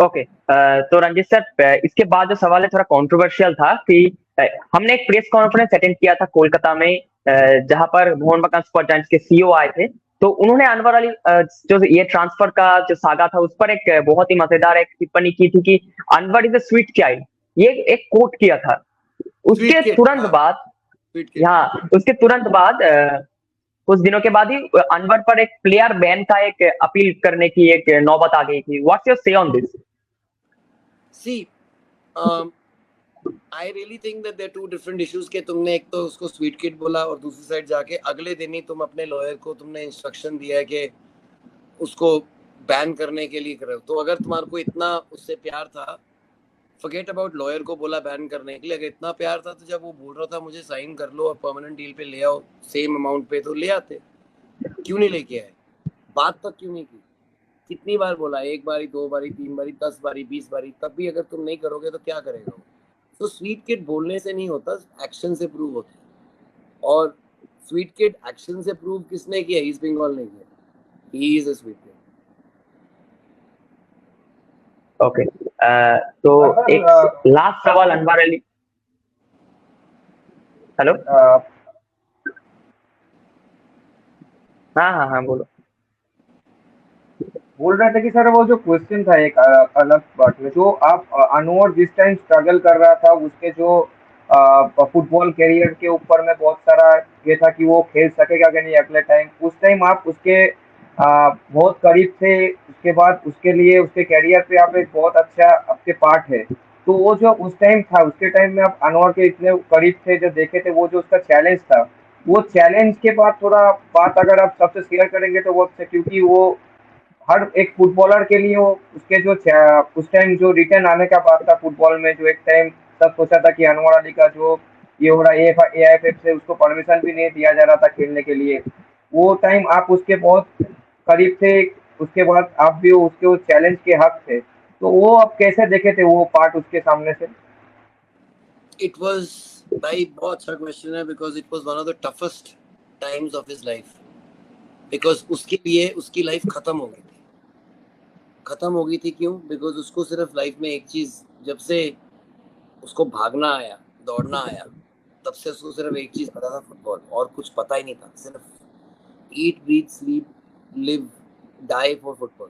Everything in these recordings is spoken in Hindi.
ओके, तो रंजित सर, इसके बाद जो सवाल है थोड़ा कंट्रोवर्शियल था कि हमने एक प्रेस कॉन्फ्रेंस अटेंड किया था कोलकाता में, जहां पर मोहन बगान सुपर जायंट्स के सीईओ आए थे। तो उन्होंने अनवर अली, जो ये ट्रांसफर का जो सागा था उस पर एक बहुत ही मजेदार एक टिप्पणी की थी कि Anwar is a sweet child. ये एक कोट किया था। उसके स्वीट किड, तुरंत बाद, स्वीट किड। यहाँ उसके तुरंत बाद कुछ दिनों के बाद ही अनवर पर एक प्लेयर बैन का एक अपील करने की एक नौबत आ गई थी। What's your say on this? See, I really think that there two different issues के तुमने एक तो उसको स्वीट किड बोला और दूसरी साइड जाके अगले दिन ही तुम अपने लॉयर को तुमने इंस्ट्रक्शन दिया है कि उसको बैन करने के लिए करो। तो अगर तुम्हारे को इतना उससे प्यार था, फॉरगेट अबाउट लॉयर को बोला बैन करने के लिए, अगर इतना प्यार था तो जब वो बोल रहा था मुझे साइन कर लो और परमानेंट डील पे ले आओ सेम अमाउंट पे, तो ले आते। क्यों नहीं लेके आए? बात तक क्यों नहीं की? कितनी बार बोला? एक बारी, दो बारी, तीन बारी, 10 बारी, 20 बारी, तब भी अगर तुम नहीं करोगे तो क्या करेगा वो? तो स्वीट किड बोलने से नहीं होता, एक्शन से प्रूव होता है। और स्वीट किड एक्शन से प्रूव किसने किया? ईस्ट बंगाल ने किया। He is a sweet kid. Okay, तो एक लास्ट सवाल अनवर अली। हेलो, हाँ हाँ हाँ, बोलो। बोल रहा था कि सर वो जो क्वेश्चन था एक अलग पार्ट में, जो आप अनवर जिस टाइम स्ट्रगल कर रहा था उसके जो फुटबॉल करियर के ऊपर में बहुत सारा ये था कि वो खेल सकेगा कि नहीं अगले टाइम, उस टाइम आप उसके बहुत करीब थे। उसके बाद उसके लिए उसके करियर पे आप एक बहुत अच्छा आपके पार्ट है। तो वो जो उस टाइम था, उसके टाइम में आप अनवर के इतने करीब थे, जो देखे थे वो जो उसका चैलेंज था, वो चैलेंज के बाद थोड़ा बात अगर आप सबसे शेयर करेंगे तो वो अच्छा, क्योंकि वो हर एक फुटबॉलर के लिए वो उसके जो उस टाइम जो रिटर्न आने का बात था फुटबॉल में, जो एक टाइम सब सोचा था कि अनवर अली का जो ये हो रहा है AIFF से उसको परमिशन भी नहीं दिया जा रहा था खेलने के लिए, वो टाइम आप उसके बहुत करीब थे। उसके बाद आप भी उसके उस चैलेंज के हक थे, तो वो आप कैसे देखे थे वो पार्ट उसके सामने से? इट वाज, भाई बहुत अच्छा क्वेश्चन है, because it was one of the toughest times of his life. Because उसके लिए उसकी लाइफ खत्म हो गई थी। खत्म हो गई थी क्यों? बिकॉज उसको सिर्फ लाइफ में एक चीज, जब से उसको भागना आया, दौड़ना आया, तब से उसको सिर्फ एक चीज पता था, फुटबॉल, और कुछ पता ही नहीं था। सिर्फ eat breathe sleep live die for football.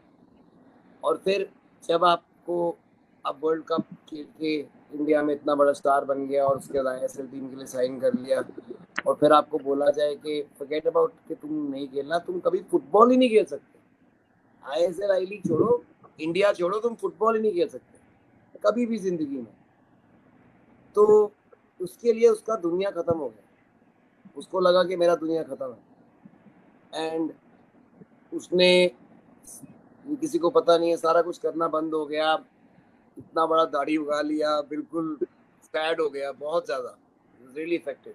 और फिर जब आपको अब वर्ल्ड कप खेल के इंडिया में इतना बड़ा स्टार बन गया और उसके बाद ISL टीम के लिए साइन कर लिया, और फिर आपको बोला जाए कि फॉरगेट अबाउट कि तुम नहीं खेलना, तुम कभी फुटबॉल ही नहीं खेल सकते। ISL आई लीग छोड़ो, इंडिया छोड़ो, तुम फुटबॉल ही नहीं खेल सकते कभी भी जिंदगी में। तो उसके लिए उसका दुनिया खत्म हो गया। उसको लगा कि मेरा दुनिया खत्म है, एंड उसने, किसी को पता नहीं है, सारा कुछ करना बंद हो गया। इतना बड़ा दाढ़ी उगा लिया, बिल्कुल सैड हो गया, बहुत ज़्यादा रियली इफेक्टेड।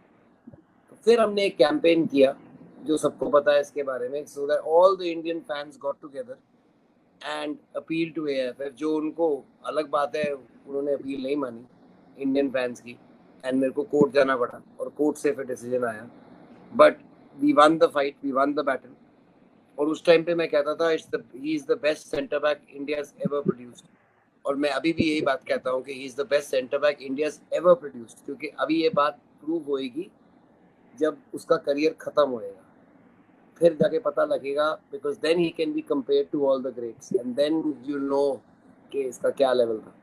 तो फिर हमने एक कैंपेन किया जो सबको पता है इसके बारे में, so that all the Indian fans got together and appeal to AIFF। जो उनको, अलग बात है, उन्होंने अपील नहीं मानी इंडियन फैंस की, एंड मेरे को कोर्ट जाना पड़ा और कोर्ट से फिर डिसीजन आया। But we won the fight, we won the battle. और उस टाइम पे मैं कहता था he is the best centre back India has ever produced. और मैं अभी भी यही बात कहता हूँ कि he is the best centre back India has ever produced, क्योंकि अभी ये बात प्रूव होएगी जब उसका करियर खत्म होएगा, फिर जाके पता लगेगा, because then he can be compared to all the greats, and then you know कि इसका क्या लेवल था।